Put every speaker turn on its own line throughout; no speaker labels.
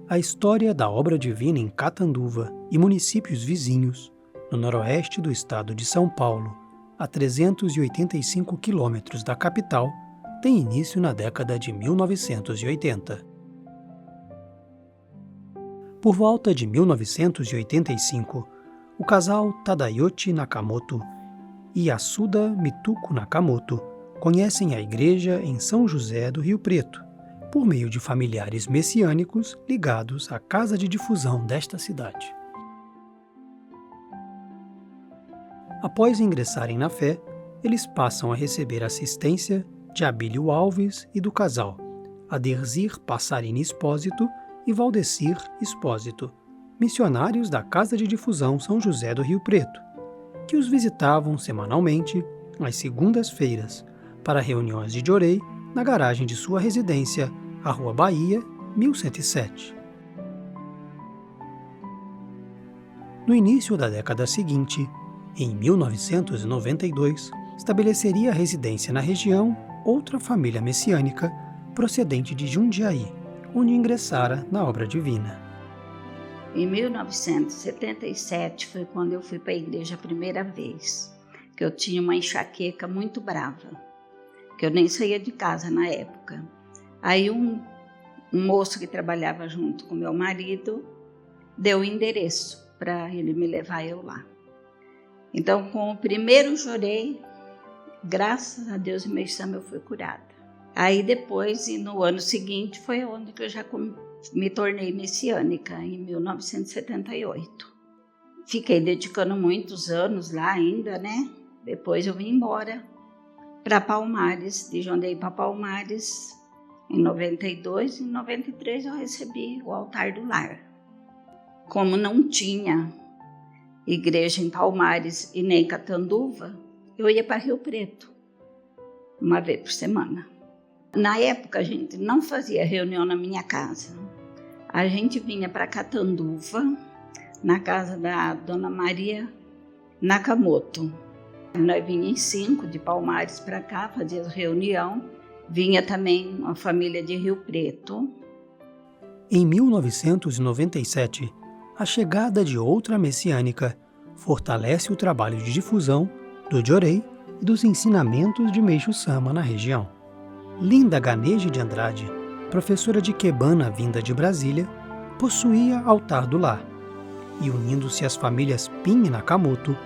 A história da obra divina em Catanduva e municípios vizinhos, no noroeste do estado de São Paulo, a 385 quilômetros da capital, tem início na década de 1980. Por volta de 1985, o casal Tadayoshi Nakamoto e Yasuda Mituko Nakamoto conhecem a igreja em São José do Rio Preto, por meio de familiares messiânicos ligados à casa de difusão desta cidade. Após ingressarem na fé, eles passam a receber assistência de Abílio Alves e do casal Aderzir Passarini Espósito e Valdecir Espósito, missionários da Casa de Difusão São José do Rio Preto, que os visitavam semanalmente, às segundas-feiras, para reuniões de Jorei na garagem de sua residência, a Rua Bahia, 1107. No início da década seguinte, em 1992, estabeleceria residência na região outra família messiânica procedente de Jundiaí, onde ingressara na obra divina.
Em 1977 foi quando eu fui para a igreja a primeira vez, que eu tinha uma enxaqueca muito brava, que eu nem saía de casa na época. Aí um moço que trabalhava junto com meu marido deu o endereço para ele me levar eu lá. Então, com o primeiro jorei, graças a Deus, meu exame eu fui curada. Aí depois, e no ano seguinte, foi onde que eu já me tornei messiânica, em 1978. Fiquei dedicando muitos anos lá ainda, né? Depois eu vim embora para Palmares, de Jundiaí para Palmares, em 92. Em 93 eu recebi o altar do lar. Como não tinha igreja em Palmares e nem Catanduva, eu ia para Rio Preto, uma vez por semana. Na época, a gente não fazia reunião na minha casa. A gente vinha para Catanduva, na casa da Dona Maria Nakamoto. Nós vinha em 5 de Palmares para cá, fazia reunião. Vinha também uma família de Rio Preto.
Em 1997, a chegada de outra messiânica fortalece o trabalho de difusão do Jorei e dos ensinamentos de Meixo Sama na região. Linda Ganeji de Andrade, professora de Quebana vinda de Brasília, possuía altar do lar e, unindo-se às famílias Pin e Nakamoto,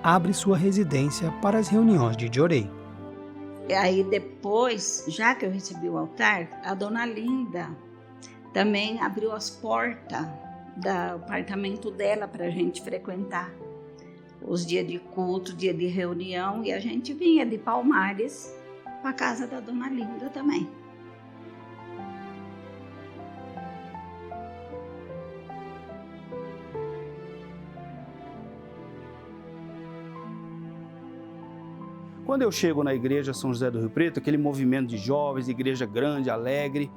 abre sua residência para as reuniões de Jorei.
E aí depois, já que eu recebi o altar, a Dona Linda também abriu as portas do apartamento dela para a gente frequentar os dias de culto, dia de reunião, e a gente vinha de Palmares para a casa da Dona Linda também.
Quando eu chego na igreja São José do Rio Preto, aquele movimento de jovens, igreja grande, alegre,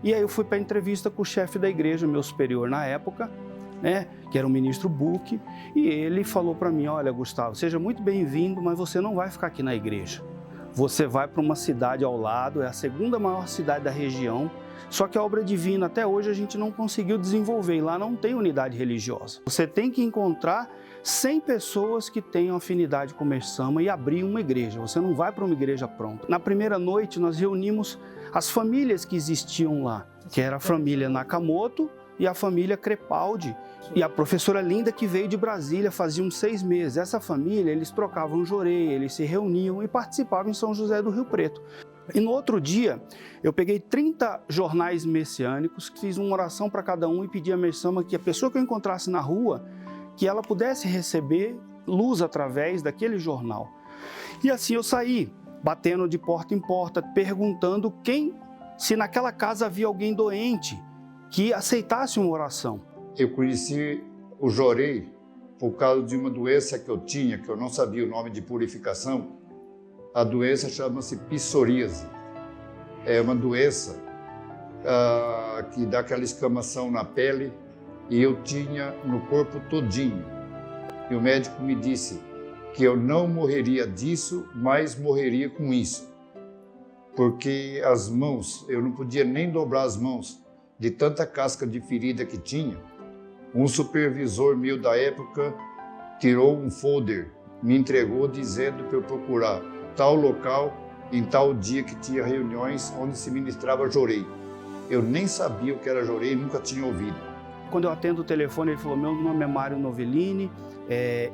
e aí eu fui para a entrevista com o chefe da igreja, meu superior na época, né, que era o ministro Buch, e ele falou para mim: olha, Gustavo, seja muito bem-vindo, mas você não vai ficar aqui na igreja. Você vai para uma cidade ao lado, é a segunda maior cidade da região, só que a obra divina até hoje a gente não conseguiu desenvolver, e lá não tem unidade religiosa. Você tem que encontrar 100 pessoas que tenham afinidade com o Meixo Sama e abrir uma igreja. Você não vai para uma igreja pronta. Na primeira noite nós reunimos as famílias que existiam lá, que era a família Nakamoto e a família Crepaldi, e a professora Linda, que veio de Brasília fazia uns 6 meses. Essa família, eles trocavam jorei, eles se reuniam e participavam em São José do Rio Preto. E no outro dia, eu peguei 30 jornais messiânicos, fiz uma oração para cada um e pedi a Meixo Sama que a pessoa que eu encontrasse na rua, que ela pudesse receber luz através daquele jornal. E assim eu saí, batendo de porta em porta, perguntando se naquela casa havia alguém doente que aceitasse uma oração.
Eu conheci o jorei por causa de uma doença que eu tinha, que eu não sabia o nome de purificação. A doença chama-se psoríase. É uma doença que dá aquela escamação na pele, e eu tinha no corpo todinho. E o médico me disse que eu não morreria disso, mas morreria com isso. Porque as mãos, eu não podia nem dobrar as mãos, de tanta casca de ferida que tinha, um supervisor meu da época tirou um folder, me entregou dizendo para eu procurar tal local em tal dia que tinha reuniões onde se ministrava jorei. Eu nem sabia o que era jorei, nunca tinha ouvido.
Quando eu atendo o telefone, ele falou: meu nome é Mário Novellini,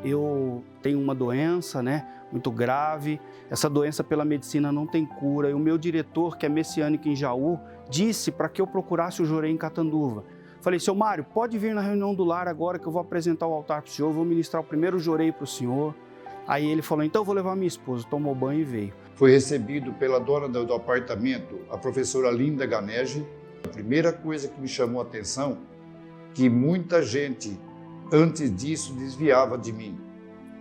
eu tenho uma doença, né, muito grave, essa doença pela medicina não tem cura, e o meu diretor, que é messiânico em Jaú, disse para que eu procurasse o jorei em Catanduva. Falei: seu Mário, pode vir na reunião do lar agora que eu vou apresentar o altar para o senhor, vou ministrar o primeiro jorei para o senhor. Aí ele falou: então eu vou levar minha esposa. Tomou banho e veio.
Foi recebido pela dona do apartamento, a professora Linda Ganege. A primeira coisa que me chamou a atenção, que muita gente antes disso desviava de mim.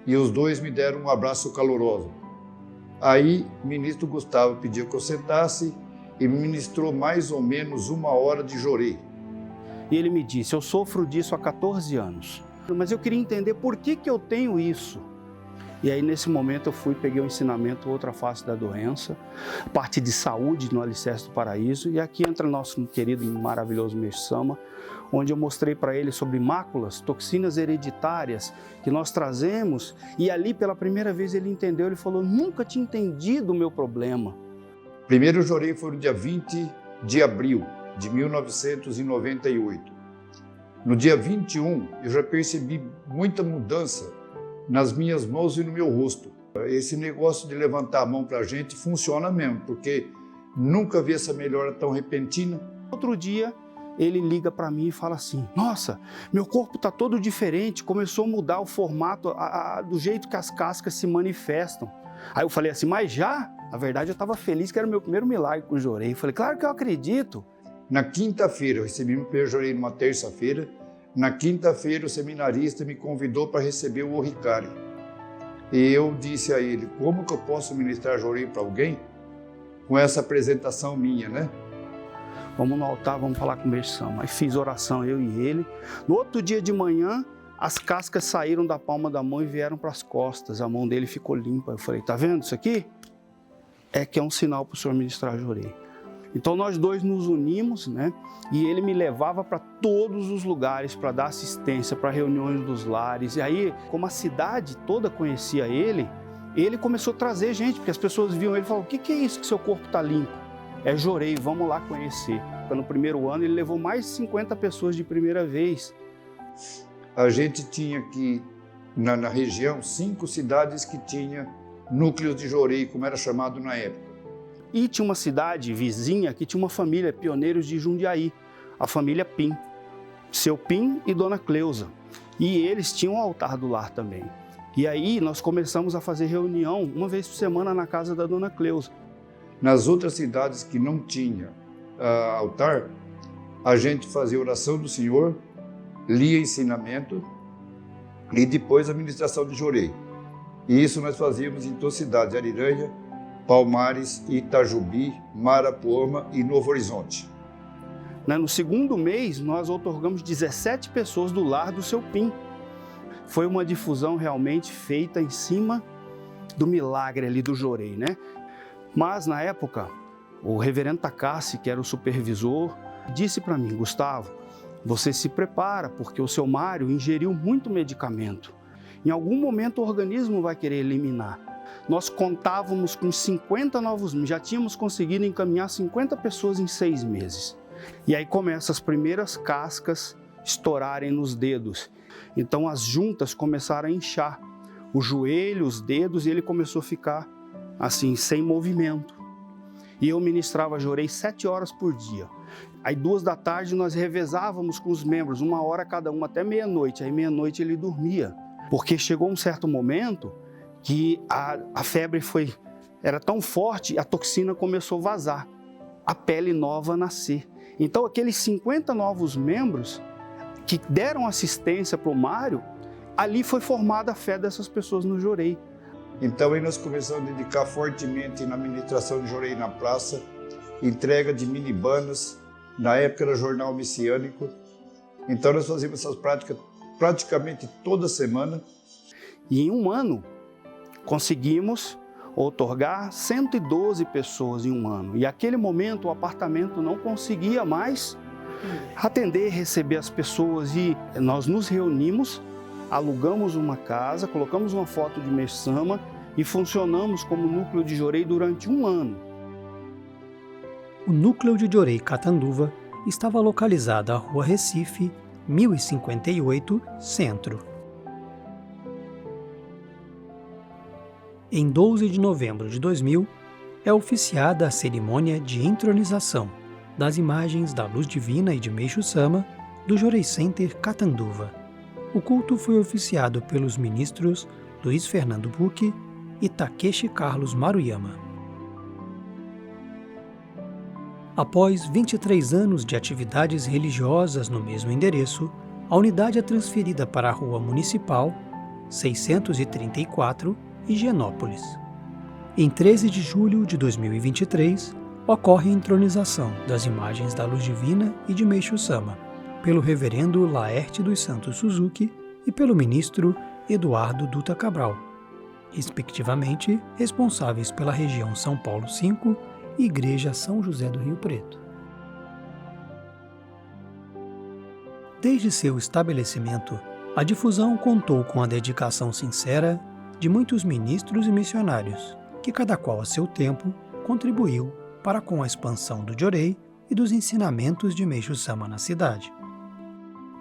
E os dois me deram um abraço caloroso. Aí o ministro Gustavo pediu que eu sentasse e me ministrou mais ou menos 1 hora de jorei.
E ele me disse: eu sofro disso há 14 anos, mas eu queria entender por que eu tenho isso. E aí, nesse momento, eu fui, peguei o ensinamento Outra Face da Doença, parte de saúde no Alicerce do Paraíso, e aqui entra nosso querido e maravilhoso Mestre Sama, onde eu mostrei para ele sobre máculas, toxinas hereditárias que nós trazemos, e ali, pela primeira vez, ele entendeu, ele falou: nunca tinha entendido o meu problema.
Primeiro jorei foi no dia 20 de abril de 1998. No dia 21, eu já percebi muita mudança nas minhas mãos e no meu rosto. Esse negócio de levantar a mão para a gente funciona mesmo, porque nunca vi essa melhora tão repentina.
Outro dia, ele liga para mim e fala assim: nossa, meu corpo está todo diferente, começou a mudar o formato, do jeito que as cascas se manifestam. Aí eu falei assim: mas já? Na verdade, eu estava feliz que era o meu primeiro milagre com o jorei. Eu falei: claro que eu acredito.
Na quinta-feira, eu recebi meu primeiro jorei numa terça-feira. Na quinta-feira, o seminarista me convidou para receber o Oricari. E eu disse a ele: como que eu posso ministrar jorei para alguém com essa apresentação minha, né?
Vamos no altar, vamos falar com o Mestre Sama. Aí fiz oração, eu e ele. No outro dia de manhã, as cascas saíram da palma da mão e vieram para as costas. A mão dele ficou limpa. Eu falei: tá vendo isso aqui? É que é um sinal para o senhor ministrar jorei. Então nós dois nos unimos, né? E ele me levava para todos os lugares para dar assistência, para reuniões dos lares. E aí, como a cidade toda conhecia ele, ele começou a trazer gente, porque as pessoas viam ele e falavam: o que é isso que seu corpo está limpo? É jorei, vamos lá conhecer. No primeiro ano ele levou mais de 50 pessoas de primeira vez.
A gente tinha aqui na região 5 cidades que tinha núcleos de jorei, como era chamado na época.
E tinha uma cidade vizinha que tinha uma família, pioneiros de Jundiaí, a família Pim, seu Pim e Dona Cleusa. E eles tinham um altar do lar também. E aí nós começamos a fazer reunião uma vez por semana na casa da Dona Cleusa.
Nas outras cidades que não tinha altar, a gente fazia oração do Senhor, lia ensinamento e depois a ministração de jorei. E isso nós fazíamos em todas as cidades: Ariranha, Palmares, Itajubi, Marapuama e Novo Horizonte.
No segundo mês, nós outorgamos 17 pessoas do lar do seu Pim. Foi uma difusão realmente feita em cima do milagre ali do jorei, né? Mas, na época, o reverendo Takassi, que era o supervisor, disse para mim: Gustavo, você se prepara, porque o seu Mário ingeriu muito medicamento. Em algum momento o organismo vai querer eliminar. Nós contávamos com 50 novos, já tínhamos conseguido encaminhar 50 pessoas em 6 meses. E aí começam as primeiras cascas estourarem nos dedos. Então as juntas começaram a inchar, o joelho, os dedos, e ele começou a ficar assim, sem movimento. E eu ministrava jorei 7 horas por dia. Aí 2 da tarde nós revezávamos com os membros, 1 hora cada um, até meia-noite. Aí meia-noite ele dormia, porque chegou um certo momento que a febre era tão forte, a toxina começou a vazar, a pele nova a nascer. Então aqueles 50 novos membros que deram assistência para o Mário, ali foi formada a fé dessas pessoas no jorei.
Então aí nós começamos a dedicar fortemente na ministração de jorei na praça, entrega de minibanas, na época era jornal messiânico. Então nós fazíamos essas práticas praticamente toda semana.
E em 1 ano, conseguimos outorgar 112 pessoas em 1 ano. E naquele momento o apartamento não conseguia mais atender, receber as pessoas. E nós nos reunimos, alugamos uma casa, colocamos uma foto de Meixo Sama e funcionamos como núcleo de Jorei durante 1 ano.
O núcleo de Jorei Catanduva estava localizado à Rua Recife, 1058, Centro. Em 12 de novembro de 2000, é oficiada a cerimônia de entronização das imagens da Luz Divina e de Meixo Sama do Jorei Center Catanduva. O culto foi oficiado pelos ministros Luiz Fernando Bucchi e Takeshi Carlos Maruyama. Após 23 anos de atividades religiosas no mesmo endereço, a unidade é transferida para a Rua Municipal 634, Higienópolis. Em 13 de julho de 2023, ocorre a entronização das imagens da Luz Divina e de Meixo Sama, pelo reverendo Laerte dos Santos Suzuki e pelo ministro Eduardo Duta Cabral, respectivamente responsáveis pela região São Paulo 5 e Igreja São José do Rio Preto. Desde seu estabelecimento, a difusão contou com a dedicação sincera de muitos ministros e missionários, que cada qual a seu tempo contribuiu para com a expansão do Jorei e dos ensinamentos de Meixo Sama na cidade.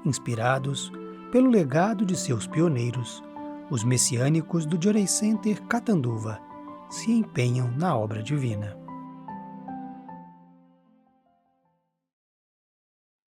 Inspirados pelo legado de seus pioneiros, os messiânicos do Jorei Center Catanduva se empenham na obra divina.